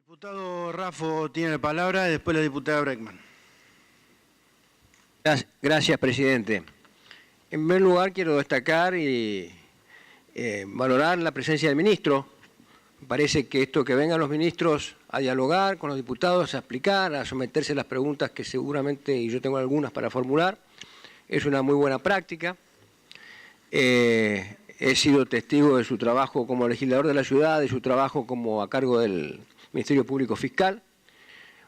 Diputado Raffo tiene la palabra y después la diputada Breckman. Gracias, presidente. En primer lugar, quiero destacar y valorar la presencia del ministro. Me parece que esto que vengan los ministros a dialogar con los diputados, a explicar, a someterse a las preguntas que seguramente, y yo tengo algunas para formular, es una muy buena práctica. He sido testigo de su trabajo como legislador de la ciudad, de su trabajo como a cargo del Ministerio Público Fiscal.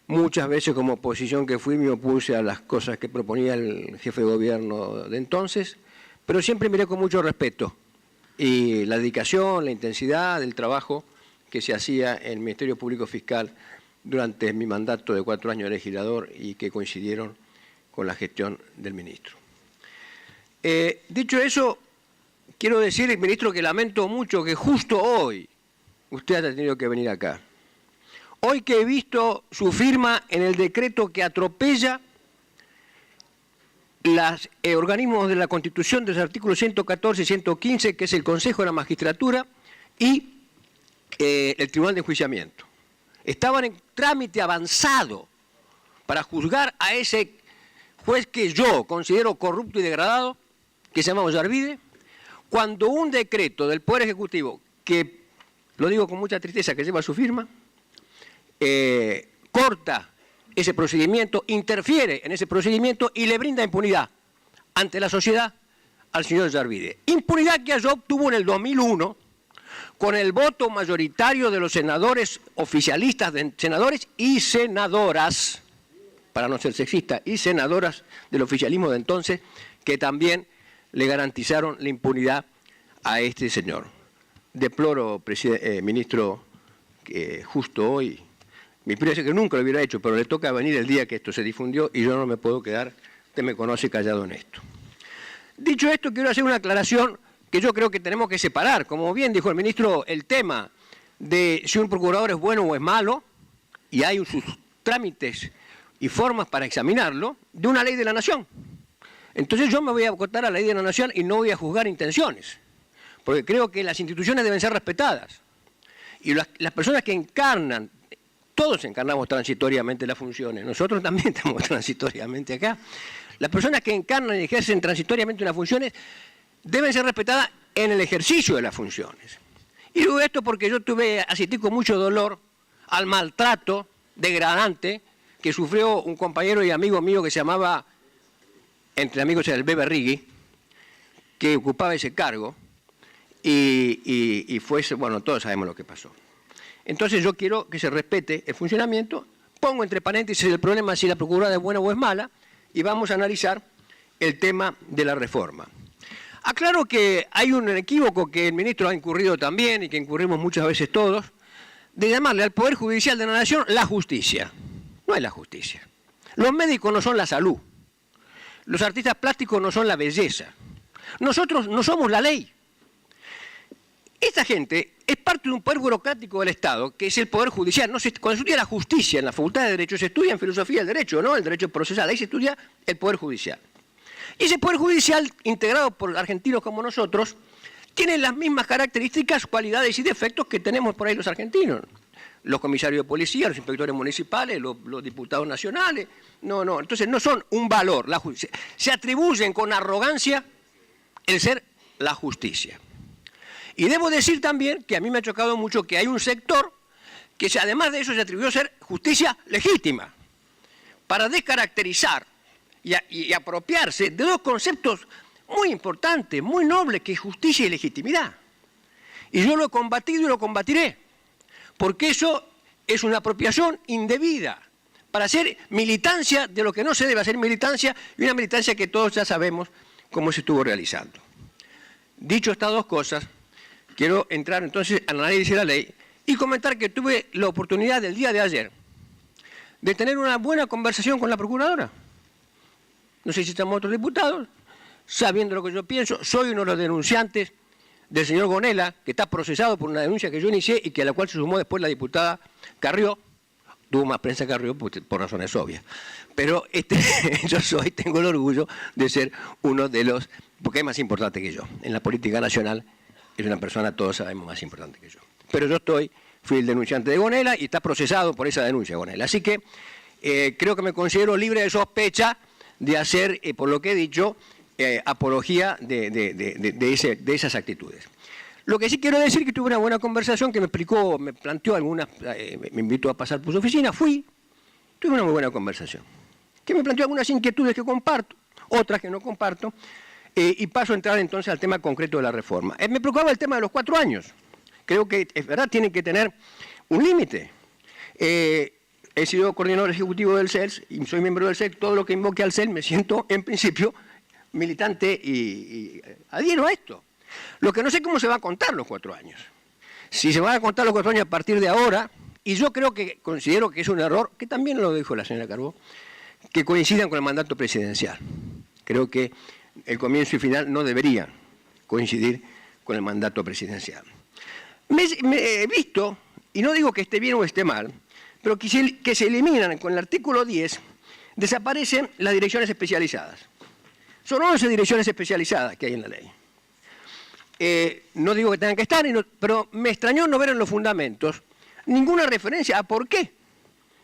Muchas veces como oposición que fui me opuse a las cosas que proponía el jefe de gobierno de entonces, pero siempre miré con mucho respeto y la dedicación, la intensidad del trabajo que se hacía en el Ministerio Público Fiscal durante mi mandato de 4 años de legislador y que coincidieron con la gestión del ministro. Dicho eso, quiero decir, ministro, que lamento mucho que justo hoy usted haya tenido que venir acá. Hoy que he visto su firma en el decreto que atropella los organismos de la Constitución de los artículos 114 y 115, que es el Consejo de la Magistratura y el Tribunal de Enjuiciamiento. Estaban en trámite avanzado para juzgar a ese juez que yo considero corrupto y degradado, que se llama Ollarvide, cuando un decreto del Poder Ejecutivo, que lo digo con mucha tristeza, que lleva su firma, corta ese procedimiento, interfiere en ese procedimiento y le brinda impunidad ante la sociedad al señor Ollarvide. Impunidad que allá obtuvo en el 2001 con el voto mayoritario de los senadores oficialistas, de senadores y senadoras, para no ser sexista, y senadoras del oficialismo de entonces, que también le garantizaron la impunidad a este señor. Deploro, ministro, que justo hoy, me parece que nunca lo hubiera hecho, pero le toca venir el día que esto se difundió y yo no me puedo quedar, usted me conoce, callado en esto. Dicho esto, quiero hacer una aclaración que yo creo que tenemos que separar, como bien dijo el ministro, el tema de si un procurador es bueno o es malo, y hay sus trámites y formas para examinarlo, de una ley de la nación. Entonces yo me voy a acotar a la ley de la nación y no voy a juzgar intenciones, porque creo que las instituciones deben ser respetadas. Y las personas que encarnan, todos encarnamos transitoriamente las funciones, nosotros también estamos transitoriamente acá. Las personas que encarnan y ejercen transitoriamente las funciones deben ser respetadas en el ejercicio de las funciones. Y digo esto porque yo asistí con mucho dolor al maltrato degradante que sufrió un compañero y amigo mío que se llamaba, entre amigos era el Bebe Rigui, que ocupaba ese cargo y fue, bueno, todos sabemos lo que pasó. Entonces yo quiero que se respete el funcionamiento, pongo entre paréntesis el problema si la Procuraduría es buena o es mala y vamos a analizar el tema de la reforma. Aclaro que hay un equívoco que el ministro ha incurrido también y que incurrimos muchas veces todos, de llamarle al Poder Judicial de la Nación la justicia. No es la justicia. Los médicos no son la salud. Los artistas plásticos no son la belleza. Nosotros no somos la ley. Esta gente es parte de un poder burocrático del Estado, que es el Poder Judicial. Cuando se estudia la justicia en la Facultad de Derecho, se estudia en filosofía del derecho, no el derecho procesal, ahí se estudia el Poder Judicial. Y ese Poder Judicial, integrado por argentinos como nosotros, tiene las mismas características, cualidades y defectos que tenemos por ahí los argentinos. Los comisarios de policía, los inspectores municipales, los diputados nacionales. No, entonces no son un valor. Se atribuyen con arrogancia el ser la justicia. Y debo decir también que a mí me ha chocado mucho que hay un sector que además de eso se atribuyó ser justicia legítima, para descaracterizar y apropiarse de dos conceptos muy importantes, muy nobles, que es justicia y legitimidad. Y yo lo he combatido y lo combatiré, porque eso es una apropiación indebida, para hacer militancia de lo que no se debe hacer militancia, y una militancia que todos ya sabemos cómo se estuvo realizando. Dicho estas dos cosas, quiero entrar entonces al análisis de la ley y comentar que tuve la oportunidad del día de ayer de tener una buena conversación con la Procuradora. No sé si estamos otros diputados, sabiendo lo que yo pienso, soy uno de los denunciantes del señor Gonella, que está procesado por una denuncia que yo inicié y que a la cual se sumó después la diputada Carrió. Tuvo más prensa Carrió por razones obvias. Pero tengo el orgullo de ser uno de los, porque es más importante que yo. En la política nacional es una persona, todos sabemos, más importante que yo. Pero yo estoy fui el denunciante de Gonella y está procesado por esa denuncia, Gonella. Así que creo que me considero libre de sospecha de hacer, por lo que he dicho, apología de esas actitudes. Lo que sí quiero decir es que tuve una buena conversación que me explicó, me planteó algunas, me invitó a pasar por su oficina, fui, tuve una muy buena conversación, que me planteó algunas inquietudes que comparto, otras que no comparto, y paso a entrar entonces al tema concreto de la reforma. Me preocupaba el tema de los 4 años. Creo que, es verdad, tienen que tener un límite. He sido coordinador ejecutivo del CELS y soy miembro del CELS. Todo lo que invoque al CELS me siento, en principio, militante y adhiero a esto. Lo que no sé cómo se va a contar los 4 años. Si se van a contar los 4 años a partir de ahora, y yo considero que es un error, que también lo dijo la señora Carbó, que coincidan con el mandato presidencial. Creo que el comienzo y final no deberían coincidir con el mandato presidencial. Me he visto, y no digo que esté bien o esté mal, pero que se eliminan con el artículo 10, desaparecen las direcciones especializadas. Son 11 direcciones especializadas que hay en la ley. No digo que tengan que estar, pero me extrañó no ver en los fundamentos ninguna referencia a por qué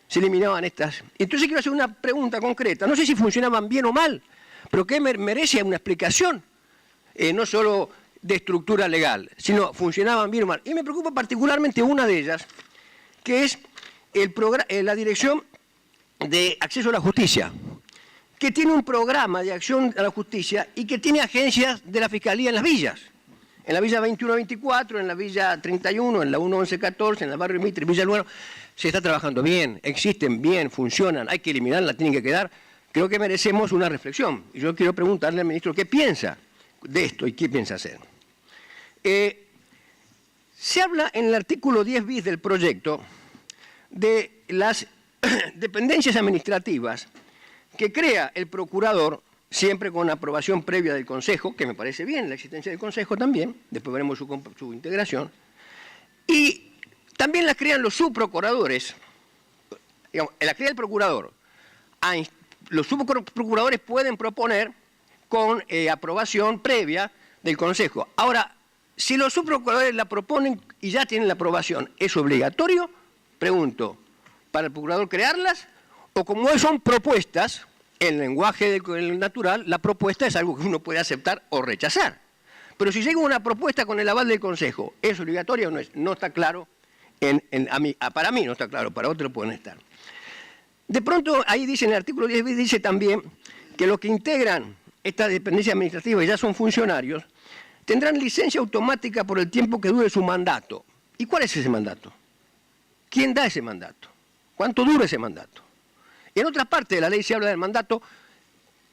se eliminaban estas. Entonces quiero hacer una pregunta concreta. No sé si funcionaban bien o mal, pero que merece una explicación, no solo de estructura legal, sino funcionaban bien o mal. Y me preocupa particularmente una de ellas, que es la Dirección de Acceso a la Justicia, que tiene un programa de acción a la justicia y que tiene agencias de la Fiscalía en las villas. En la Villa 21-24, en la Villa 31, en la 1-11-14, en el barrio Mitre, Villa Lugano, se está trabajando bien, existen bien, funcionan, hay que eliminarlas, tienen que quedar. Creo que merecemos una reflexión. Y yo quiero preguntarle al ministro qué piensa de esto y qué piensa hacer. Se habla en el artículo 10 bis del proyecto de las dependencias administrativas que crea el procurador, siempre con aprobación previa del Consejo, que me parece bien la existencia del Consejo también, después veremos su integración, y también las crean los subprocuradores, digamos, la crea el procurador. Los subprocuradores pueden proponer con aprobación previa del Consejo. Ahora, si los subprocuradores la proponen y ya tienen la aprobación, ¿es obligatorio? Pregunto, ¿para el procurador crearlas? O como son propuestas, en lenguaje natural, la propuesta es algo que uno puede aceptar o rechazar. Pero si llega una propuesta con el aval del Consejo, ¿es obligatoria o no es? No está claro, para mí no está claro, para otros pueden estar. De pronto, ahí dice, en el artículo 10 dice también que los que integran esta dependencia administrativa y ya son funcionarios, tendrán licencia automática por el tiempo que dure su mandato. ¿Y cuál es ese mandato? ¿Quién da ese mandato? ¿Cuánto dura ese mandato? En otra parte de la ley se habla del mandato,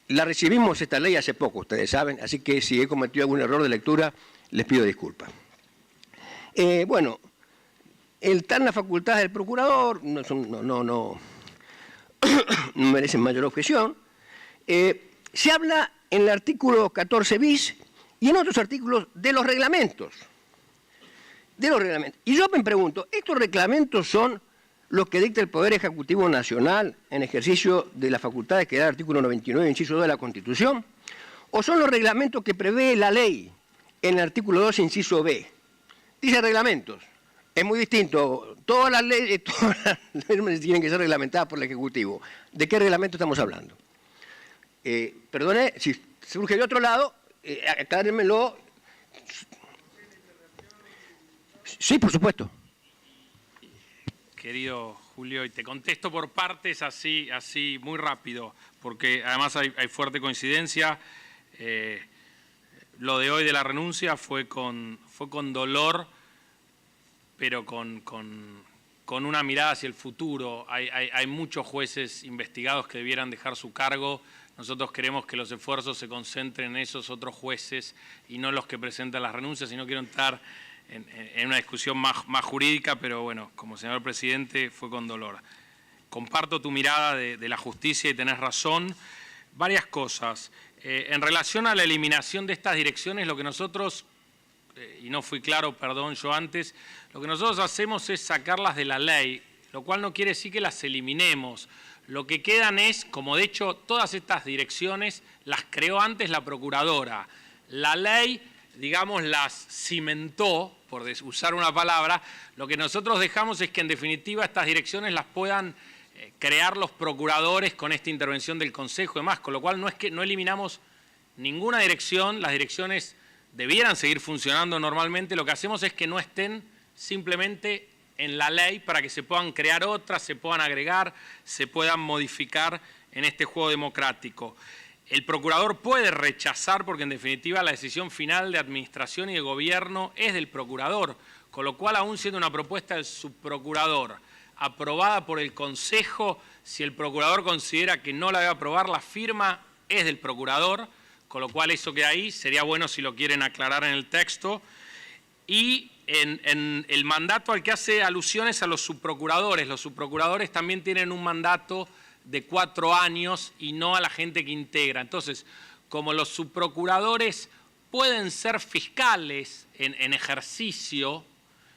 la recibimos esta ley hace poco, ustedes saben, así que si he cometido algún error de lectura, les pido disculpas. Bueno, están las facultades del procurador, no merecen mayor objeción. Se habla en el artículo 14 bis y en otros artículos de los reglamentos. Y yo me pregunto, ¿estos reglamentos son los que dicta el Poder Ejecutivo Nacional en ejercicio de las facultades que da el artículo 99, inciso 2 de la Constitución? ¿O son los reglamentos que prevé la ley en el artículo 2, inciso B? Dice reglamentos. Es muy distinto. Todas las leyes tienen que ser reglamentadas por el Ejecutivo. ¿De qué reglamento estamos hablando? Perdone, si surge de otro lado, aclárenmelo. Sí, por supuesto. Querido Julio, y te contesto por partes así muy rápido, porque además hay fuerte coincidencia. Lo de hoy de la renuncia fue con dolor, pero con una mirada hacia el futuro. Hay muchos jueces investigados que debieran dejar su cargo. Nosotros queremos que los esfuerzos se concentren en esos otros jueces y no los que presentan las renuncias. Y no quiero entrar en una discusión más jurídica, pero bueno, como señor presidente fue con dolor. Comparto tu mirada de la justicia y tenés razón. Varias cosas. En relación a la eliminación de estas direcciones, lo que nosotros, y no fui claro, perdón, yo antes, lo que nosotros hacemos es sacarlas de la ley, lo cual no quiere decir que las eliminemos. Lo que quedan es, como de hecho todas estas direcciones las creó antes la Procuradora. La ley digamos, las cimentó, por usar una palabra. Lo que nosotros dejamos es que, en definitiva, estas direcciones las puedan crear los procuradores con esta intervención del Consejo y demás, con lo cual no es que no eliminamos ninguna dirección, las direcciones debieran seguir funcionando normalmente, lo que hacemos es que no estén simplemente en la ley para que se puedan crear otras, se puedan agregar, se puedan modificar en este juego democrático. El procurador puede rechazar, porque en definitiva la decisión final de administración y de gobierno es del procurador, con lo cual, aún siendo una propuesta del subprocurador aprobada por el Consejo, si el procurador considera que no la debe aprobar, la firma es del procurador, con lo cual eso que ahí sería bueno si lo quieren aclarar en el texto. Y en el mandato al que hace alusiones a los subprocuradores también tienen un mandato de 4 años y no a la gente que integra. Entonces, como los subprocuradores pueden ser fiscales en ejercicio,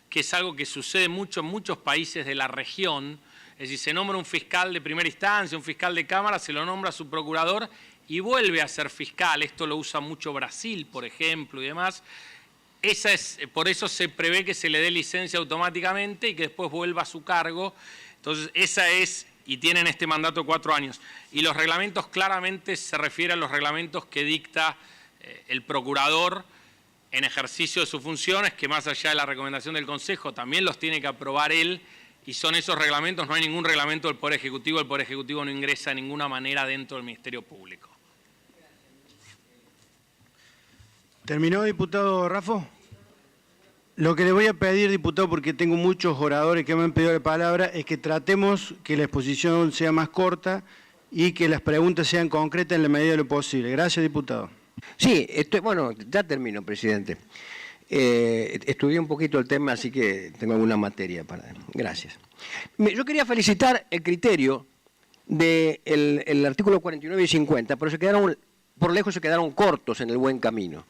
que es algo que sucede mucho en muchos países de la región, es decir, se nombra un fiscal de primera instancia, un fiscal de cámara, se lo nombra subprocurador y vuelve a ser fiscal. Esto lo usa mucho Brasil, por ejemplo, y demás. Por eso se prevé que se le dé licencia automáticamente y que después vuelva a su cargo. Entonces, esa es, y tienen este mandato de 4 años. Y los reglamentos claramente se refieren a los reglamentos que dicta el procurador en ejercicio de sus funciones, que más allá de la recomendación del Consejo, también los tiene que aprobar él, y son esos reglamentos, no hay ningún reglamento del Poder Ejecutivo, el Poder Ejecutivo no ingresa de ninguna manera dentro del Ministerio Público. ¿Terminó, diputado Raffo? Lo que le voy a pedir, diputado, porque tengo muchos oradores que me han pedido la palabra, es que tratemos que la exposición sea más corta y que las preguntas sean concretas en la medida de lo posible. Gracias, diputado. Sí, bueno, ya termino, presidente. Estudié un poquito el tema, así que tengo alguna materia para... Gracias. Yo quería felicitar el criterio del artículo 49 y 50, pero por lejos se quedaron cortos en el buen camino.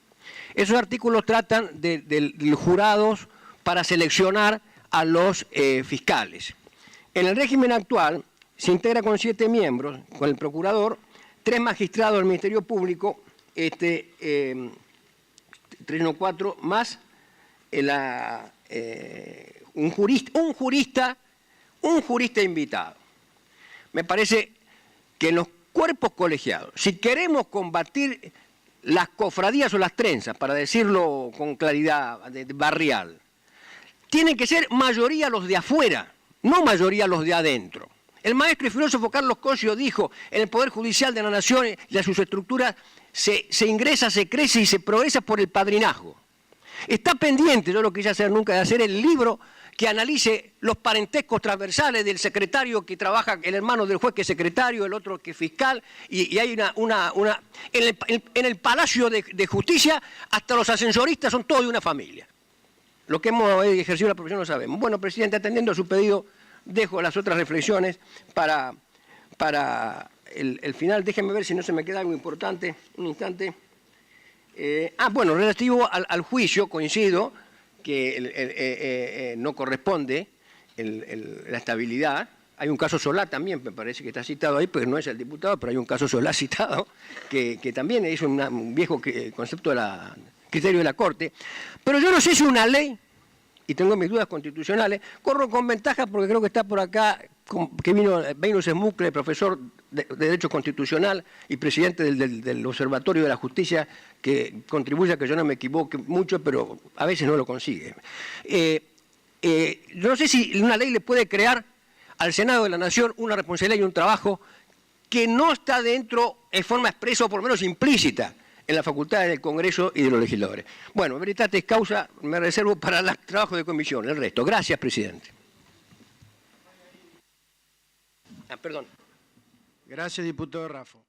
Esos artículos tratan de jurados para seleccionar a los fiscales. En el régimen actual se integra con 7 miembros, con el procurador, 3 magistrados del Ministerio Público, 3 o 4 más un jurista invitado. Me parece que en los cuerpos colegiados, si queremos combatir las cofradías o las trenzas, para decirlo con claridad barrial, tienen que ser mayoría los de afuera, no mayoría los de adentro. El maestro y filósofo Carlos Cosio dijo: en el Poder Judicial de la Nación y a sus estructuras se ingresa, se crece y se progresa por el padrinazgo. Está pendiente, yo no quise hacer nunca, de hacer el libro que analice los parentescos transversales del secretario que trabaja, el hermano del juez que es secretario, el otro que es fiscal, y hay en el Palacio de Justicia hasta los ascensoristas son todos de una familia. Los que hemos ejercido la profesión lo sabemos. Bueno, presidente, atendiendo a su pedido, dejo las otras reflexiones para el final. Déjenme ver si no se me queda algo importante. Un instante. Bueno, relativo al juicio, coincido que no corresponde la estabilidad. Hay un caso Solá también, me parece que está citado ahí, pero no es el diputado, pero hay un caso Solá citado, que también es un viejo concepto de criterio de la Corte. Pero yo no sé si una ley, y tengo mis dudas constitucionales, corro con ventaja porque creo que está por acá, que vino Venus Smucle, profesor de Derecho Constitucional y presidente del Observatorio de la Justicia, que contribuye a que yo no me equivoque mucho, pero a veces no lo consigue. Yo no sé si una ley le puede crear al Senado de la Nación una responsabilidad y un trabajo que no está dentro en forma expresa o por lo menos implícita en las facultades del Congreso y de los legisladores. Bueno, veritatis causa, me reservo para el trabajo de comisión, el resto. Gracias, presidente. Perdón. Gracias, diputado Raffo.